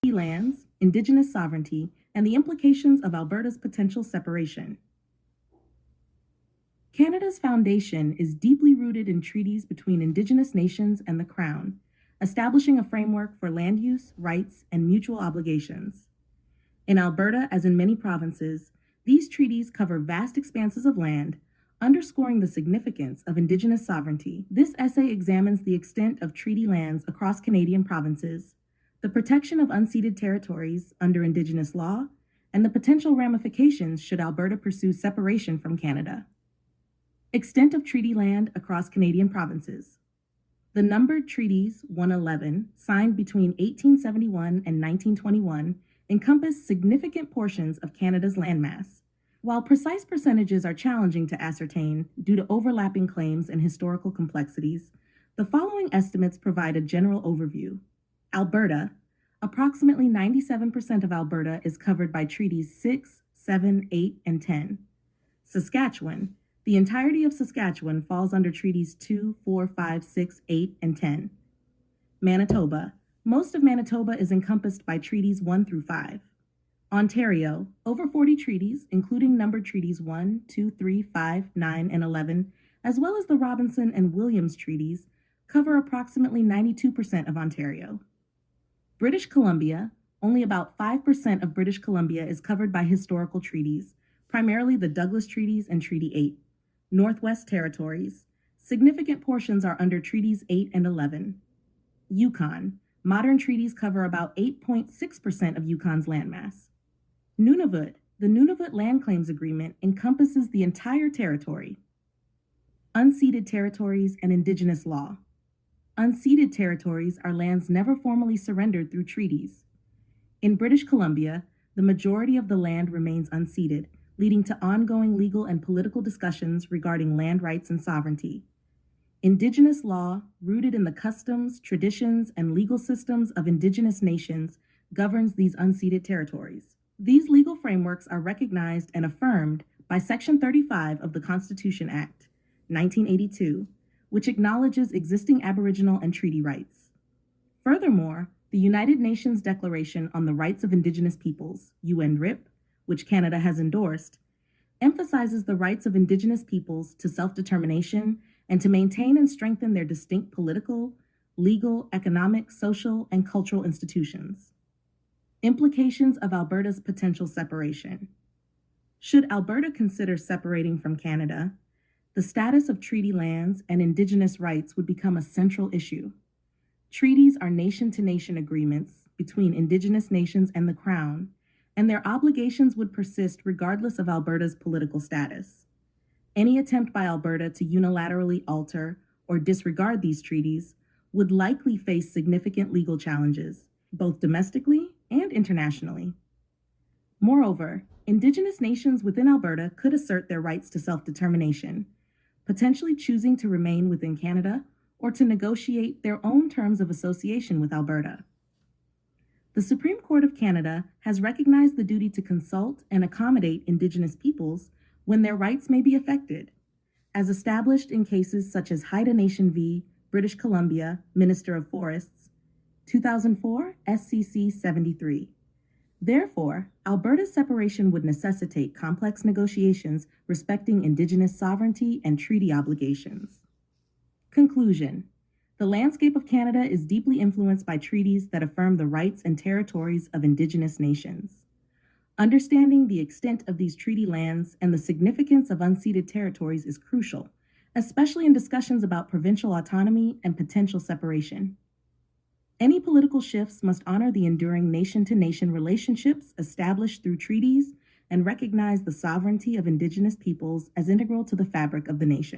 lands, Indigenous sovereignty, and the implications of Alberta's potential separation. Canada's foundation is deeply rooted in treaties between Indigenous nations and the Crown, establishing a framework for land use, rights, and mutual obligations. In Alberta, as in many provinces, these treaties cover vast expanses of land, underscoring the significance of Indigenous sovereignty. This essay examines the extent of treaty lands across Canadian provinces, the protection of unceded territories under Indigenous law, and the potential ramifications should Alberta pursue separation from Canada. Extent of treaty land across Canadian provinces. The numbered treaties, 111, signed between 1871 and 1921, encompass significant portions of Canada's landmass. While precise percentages are challenging to ascertain due to overlapping claims and historical complexities, the following estimates provide a general overview. Alberta. Approximately 97% of Alberta is covered by Treaties 6, 7, 8, and 10. Saskatchewan. The entirety of Saskatchewan falls under Treaties 2, 4, 5, 6, 8, and 10. Manitoba. Most of Manitoba is encompassed by Treaties 1 through 5. Ontario. Over 40 treaties, including numbered Treaties 1, 2, 3, 5, 9, and 11, as well as the Robinson and Williams treaties, cover approximately 92% of Ontario. British Columbia. Only about 5% of British Columbia is covered by historical treaties, primarily the Douglas Treaties and Treaty 8. Northwest Territories. Significant portions are under Treaties 8 and 11. Yukon. Modern treaties cover about 8.6% of Yukon's landmass. Nunavut. The Nunavut Land Claims Agreement encompasses the entire territory. Unceded territories and Indigenous law. Unceded territories are lands never formally surrendered through treaties. In British Columbia, the majority of the land remains unceded, leading to ongoing legal and political discussions regarding land rights and sovereignty. Indigenous law, rooted in the customs, traditions, and legal systems of Indigenous nations, governs these unceded territories. These legal frameworks are recognized and affirmed by Section 35 of the Constitution Act, 1982, which acknowledges existing Aboriginal and treaty rights. Furthermore, the United Nations Declaration on the Rights of Indigenous Peoples, UNRIP, which Canada has endorsed, emphasizes the rights of Indigenous peoples to self-determination and to maintain and strengthen their distinct political, legal, economic, social, and cultural institutions. Implications of Alberta's potential separation. Should Alberta consider separating from Canada, the status of treaty lands and Indigenous rights would become a central issue. Treaties are nation-to-nation agreements between Indigenous nations and the Crown, and their obligations would persist regardless of Alberta's political status. Any attempt by Alberta to unilaterally alter or disregard these treaties would likely face significant legal challenges, both domestically and internationally. Moreover, Indigenous nations within Alberta could assert their rights to self-determination, potentially choosing to remain within Canada or to negotiate their own terms of association with Alberta. The Supreme Court of Canada has recognized the duty to consult and accommodate Indigenous peoples when their rights may be affected, as established in cases such as Haida Nation v. British Columbia, Minister of Forests, 2004 SCC 73. Therefore, Alberta's separation would necessitate complex negotiations respecting Indigenous sovereignty and treaty obligations. Conclusion. The landscape of Canada is deeply influenced by treaties that affirm the rights and territories of Indigenous nations. Understanding the extent of these treaty lands and the significance of unceded territories is crucial, especially in discussions about provincial autonomy and potential separation. Any political shifts must honor the enduring nation-to-nation relationships established through treaties and recognize the sovereignty of Indigenous peoples as integral to the fabric of the nation.